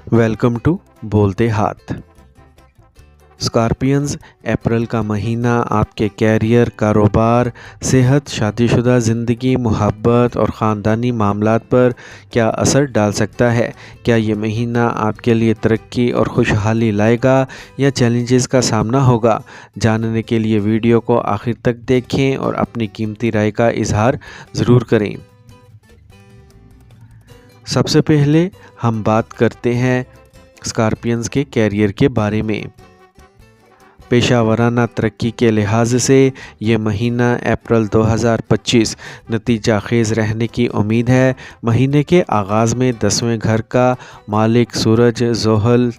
Welcome to बोलते हाथ। Scorpions, अप्रैल का महीना आपके कैरियर, कारोबार, सेहत, शादीशुदा ज़िंदगी, मोहब्बत और ख़ानदानी मामलात पर क्या असर डाल सकता है। क्या ये महीना आपके लिए तरक्की और खुशहाली लाएगा या चैलेंजेस का सामना होगा। जानने के लिए वीडियो को आखिर तक देखें और अपनी कीमती राय का इजहार ज़रूर करें। सबसे पहले हम बात करते हैं स्कॉर्पियंस के कैरियर के बारे में। पेशा वराना तरक्की के लिहाज से ये महीना अप्रैल 2025 नतीजा खेज़ रहने की उम्मीद है। महीने के आगाज़ में 10वें घर का मालिक सूरज, ज़ोहल,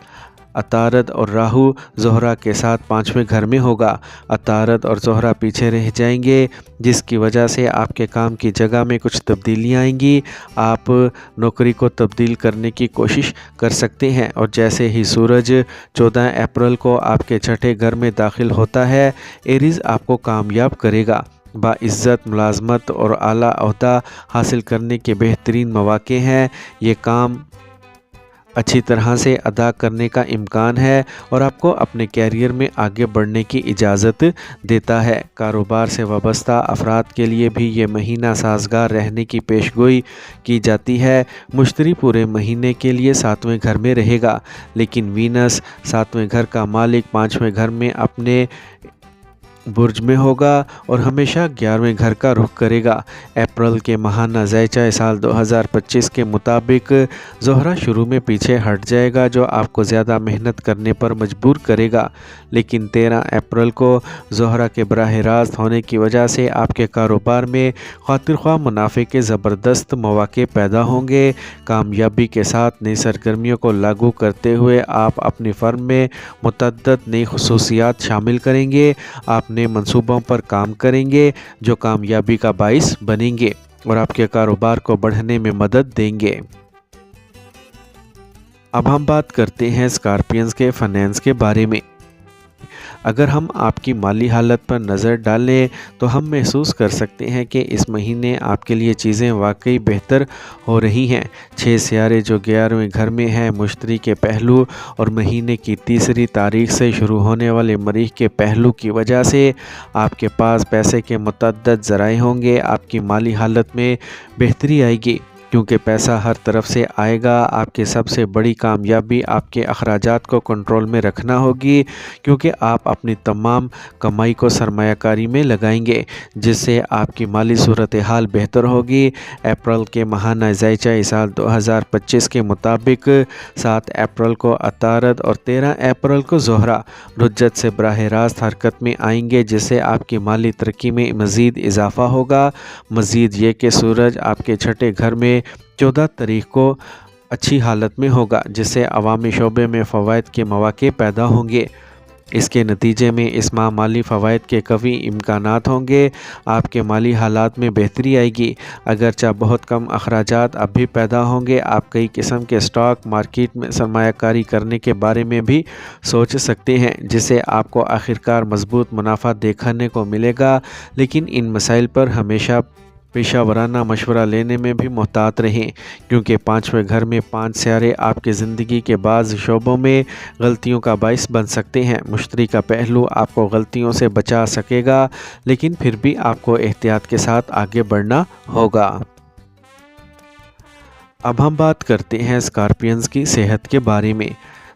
अतारद और राहु ज़ोहरा के साथ 5वें घर में होगा। अतारद और ज़ोहरा पीछे रह जाएंगे, जिसकी वजह से आपके काम की जगह में कुछ तब्दीलियाँ आएंगी। आप नौकरी को तब्दील करने की कोशिश कर सकते हैं और जैसे ही सूरज 14 अप्रैल को आपके छठे घर में दाखिल होता है, एरीज़ आपको कामयाब करेगा। बाइज़्ज़त मुलाजमत और आला ओहदा हासिल करने के बेहतरीन मौके हैं। ये काम अच्छी तरह से अदा करने का इम्कान है और आपको अपने कैरियर में आगे बढ़ने की इजाज़त देता है। कारोबार से वाबस्ता अफराद के लिए भी ये महीना साजगार रहने की पेशगोई की जाती है। मुश्तरी पूरे महीने के लिए 7वें घर में रहेगा, लेकिन वीनस 7वें घर का मालिक 5वें घर में अपने बुर्ज में होगा और हमेशा 11वें घर का रुख करेगा। अप्रैल के माहाना ज़ायचा साल 2025 के मुताबिक ज़ोहरा शुरू में पीछे हट जाएगा, जो आपको ज़्यादा मेहनत करने पर मजबूर करेगा। लेकिन 13 अप्रैल को ज़ोहरा के बराह रास्त होने की वजह से आपके कारोबार में खातिर ख्वाह मुनाफे के ज़बरदस्त मौके पैदा होंगे। कामयाबी के साथ नई सरगर्मियों को लागू करते हुए आप अपनी फर्म में मुतअद्दिद नई खुसूसियात शामिल करेंगे। आप नए मंसूबों पर काम करेंगे जो कामयाबी का बाइस बनेंगे और आपके कारोबार को बढ़ने में मदद देंगे। अब हम बात करते हैं स्कॉर्पियंस के फाइनेंस के बारे में। अगर हम आपकी माली हालत पर नज़र डालें तो हम महसूस कर सकते हैं कि इस महीने आपके लिए चीज़ें वाकई बेहतर हो रही हैं। 6 सियारे जो 11वें घर में हैं, मुश्तरी के पहलू और महीने की तीसरी तारीख से शुरू होने वाले मरीख के पहलू की वजह से आपके पास पैसे के मुतअद्दिद ज़राए होंगे। आपकी माली हालत में बेहतरी आएगी क्योंकि पैसा हर तरफ से आएगा। आपकी सबसे बड़ी कामयाबी आपके अखराजात को कंट्रोल में रखना होगी, क्योंकि आप अपनी तमाम कमाई को सरमायाकारी में लगाएंगे, जिससे आपकी माली सूरत हाल बेहतर होगी। अप्रैल के माहाना ज़ायचा साल 2025 के मुताबिक 7 अप्रैल को अतारद और 13 अप्रैल को ज़ोहरा रुज्जत से बराह रास्त हरकत में आएंगे, जिससे आपकी माली तरक्की में मज़ीद इजाफ़ा होगा। मज़ीद ये कि सूरज आपके छठे घर में 14 तारीख को अच्छी हालत में होगा, जिससे अवामी शोबे में फ़वाइद के मौके पैदा होंगे। इसके नतीजे में इस माह माली फ़वाइद के कवी इम्कानात होंगे। आपके माली हालात में बेहतरी आएगी, अगरचे बहुत कम अखराजात अब भी पैदा होंगे। आप कई किस्म के स्टॉक मार्केट में सरमायाकारी करने के बारे में भी सोच सकते हैं, जिससे आपको आखिरकार मजबूत मुनाफा देखने को मिलेगा। लेकिन इन मसाइल पर हमेशा पेशा वराना मशवरा लेने में भी मोहतात रहें, क्योंकि 5वें घर में 5 सियारे आपकी ज़िंदगी के बाज़ शोबों में गलतियों का बाइस बन सकते हैं। मुश्तरी का पहलू आपको गलतियों से बचा सकेगा, लेकिन फिर भी आपको एहतियात के साथ आगे बढ़ना होगा। अब हम बात करते हैं स्कॉर्पियंस की सेहत के बारे में।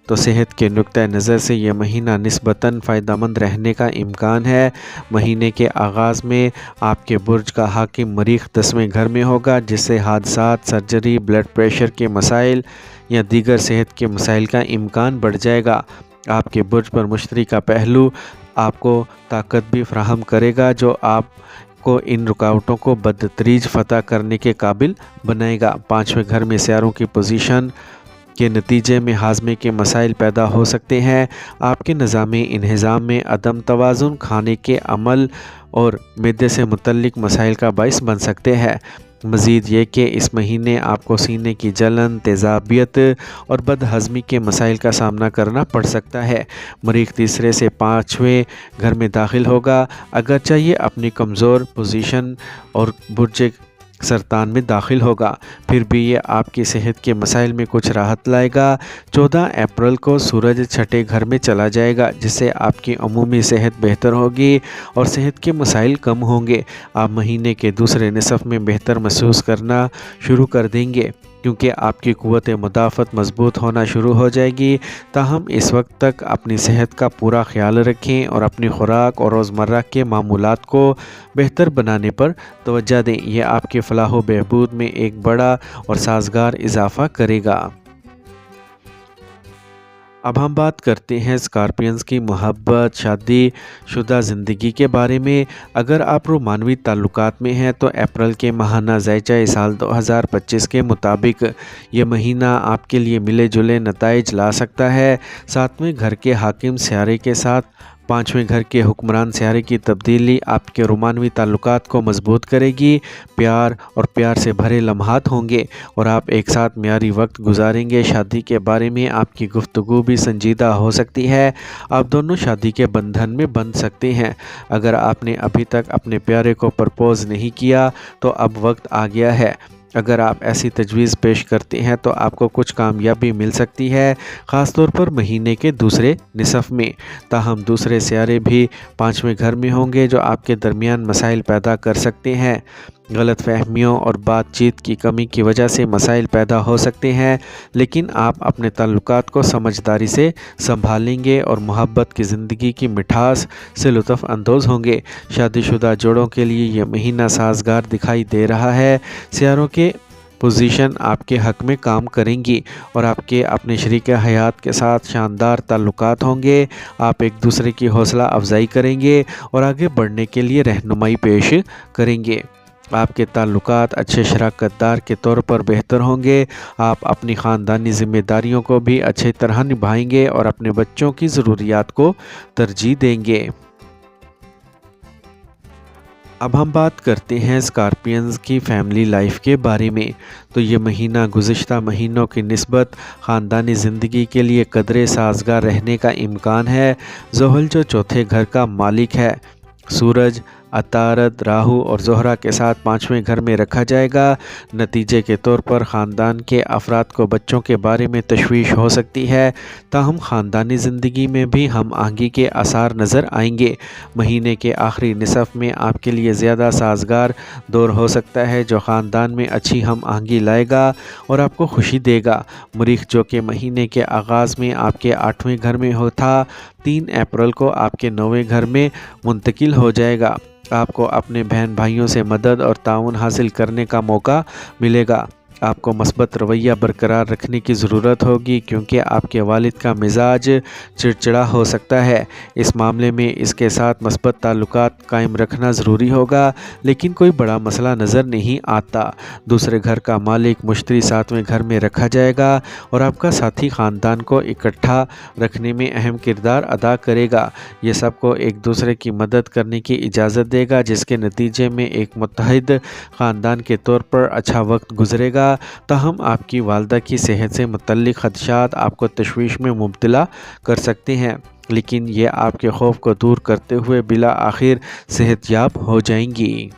तो सेहत के नुक्ता नज़र से यह महीना निस्बतन फ़ायदेमंद रहने का इम्कान है। महीने के आगाज़ में आपके बुर्ज का हाकिम मरीख 10वें घर में होगा, जिससे हादसात, सर्जरी, ब्लड प्रेशर के मसाइल या दीगर सेहत के मसाइल का इम्कान बढ़ जाएगा। आपके बुर्ज पर मुश्तरी का पहलू आपको ताकत भी फराहम करेगा, जो आप को इन रुकावटों को बदतरीज फ़तह करने के काबिल बनाएगा। 5वें घर में सियारों की पोजीशन के नतीजे में हाजमे के मसाइल पैदा हो सकते हैं। आपके निज़ामी इंहिज़ाम में अदम तवाज़ुन, खाने के अमल और मैदे से मुतल्लिक मसाइल का बाइस बन सकते हैं। मज़ीद ये कि इस महीने आपको सीने की जलन, तेज़ाबियत और बदहज़मी के मसाइल का सामना करना पड़ सकता है। मरीख 3 से 5वें घर में दाखिल होगा, अगरचे ये अपनी कमज़ोर पोजीशन और बुर्ज سرطان میں داخل ہوگا، پھر بھی یہ آپ کی صحت کے مسائل میں کچھ راحت لائے گا۔ 14 اپریل کو سورج چھٹے گھر میں چلا جائے گا، جس سے آپ کی عمومی صحت بہتر ہوگی اور صحت کے مسائل کم ہوں گے۔ آپ مہینے کے دوسرے نصف میں بہتر محسوس کرنا شروع کر دیں گے، کیونکہ آپ کی قوت مدافعت مضبوط ہونا شروع ہو جائے گی۔ تاہم اس وقت تک اپنی صحت کا پورا خیال رکھیں اور اپنی خوراک اور روزمرہ کے معمولات کو بہتر بنانے پر توجہ دیں۔ یہ آپ کے فلاح و بہبود میں ایک بڑا اور سازگار اضافہ کرے گا۔ اب ہم بات کرتے ہیں اسکارپینز کی محبت شادی شدہ زندگی کے بارے میں۔ اگر آپ رومانوی تعلقات میں ہیں تو اپریل کے ماہانہ ذائچہ سال 2025 کے مطابق یہ مہینہ آپ کے لیے ملے جلے نتائج لا سکتا ہے۔ 7ویں گھر کے حاکم سیارے کے ساتھ 5ویں گھر کے حکمران سیارے کی تبدیلی آپ کے رومانوی تعلقات کو مضبوط کرے گی۔ پیار اور پیار سے بھرے لمحات ہوں گے اور آپ ایک ساتھ معیاری وقت گزاریں گے۔ شادی کے بارے میں آپ کی گفتگو بھی سنجیدہ ہو سکتی ہے۔ آپ دونوں شادی کے بندھن میں بندھ سکتے ہیں۔ اگر آپ نے ابھی تک اپنے پیارے کو پرپوز نہیں کیا تو اب وقت آ گیا ہے۔ اگر آپ ایسی تجویز پیش کرتے ہیں تو آپ کو کچھ کامیابی مل سکتی ہے، خاص طور پر مہینے کے دوسرے نصف میں۔ تاہم دوسرے سیارے بھی 5ویں گھر میں ہوں گے جو آپ کے درمیان مسائل پیدا کر سکتے ہیں۔ غلط فہمیوں اور بات چیت کی کمی کی وجہ سے مسائل پیدا ہو سکتے ہیں، لیکن آپ اپنے تعلقات کو سمجھداری سے سنبھالیں گے اور محبت کی زندگی کی مٹھاس سے لطف اندوز ہوں گے۔ شادی شدہ جوڑوں کے لیے یہ مہینہ سازگار دکھائی دے رہا ہے۔ سیاروں کے پوزیشن آپ کے حق میں کام کریں گی اور آپ کے اپنے شریک حیات کے ساتھ شاندار تعلقات ہوں گے۔ آپ ایک دوسرے کی حوصلہ افزائی کریں گے اور آگے بڑھنے کے لیے رہنمائی پیش کریں گے۔ آپ کے تعلقات اچھے شراکت دار کے طور پر بہتر ہوں گے۔ آپ اپنی خاندانی ذمہ داریوں کو بھی اچھی طرح نبھائیں گے اور اپنے بچوں کی ضروریات کو ترجیح دیں گے۔ اب ہم بات کرتے ہیں اسکارپینز کی فیملی لائف کے بارے میں۔ تو یہ مہینہ گزشتہ مہینوں کی نسبت خاندانی زندگی کے لیے قدرے سازگار رہنے کا امکان ہے۔ زحل جو چوتھے گھر کا مالک ہے، سورج، عطارد، راہو اور زہرہ کے ساتھ 5ویں گھر میں رکھا جائے گا۔ نتیجے کے طور پر خاندان کے افراد کو بچوں کے بارے میں تشویش ہو سکتی ہے، تاہم خاندانی زندگی میں بھی ہم آہنگی کے آثار نظر آئیں گے۔ مہینے کے آخری نصف میں آپ کے لیے زیادہ سازگار دور ہو سکتا ہے جو خاندان میں اچھی ہم آہنگی لائے گا اور آپ کو خوشی دے گا۔ مریخ جو کہ مہینے کے آغاز میں آپ کے 8ویں گھر میں تھا، 3 اپریل کو آپ کے 9ویں گھر میں منتقل ہو جائے گا۔ آپ کو اپنے بہن بھائیوں سے مدد اور تعاون حاصل کرنے کا موقع ملے گا۔ آپ کو مثبت رویہ برقرار رکھنے کی ضرورت ہوگی کیونکہ آپ کے والد کا مزاج چڑچڑا ہو سکتا ہے۔ اس معاملے میں اس کے ساتھ مثبت تعلقات قائم رکھنا ضروری ہوگا، لیکن کوئی بڑا مسئلہ نظر نہیں آتا۔ دوسرے گھر کا مالک مشتری 7ویں گھر میں رکھا جائے گا اور آپ کا ساتھی خاندان کو اکٹھا رکھنے میں اہم کردار ادا کرے گا۔ یہ سب کو ایک دوسرے کی مدد کرنے کی اجازت دے گا، جس کے نتیجے میں ایک متحد خاندان کے طور پر اچھا وقت گزرے گا۔ تاہم آپ کی والدہ کی صحت سے متعلق خدشات آپ کو تشویش میں مبتلا کر سکتے ہیں، لیکن یہ آپ کے خوف کو دور کرتے ہوئے بالآخر صحت یاب ہو جائیں گی۔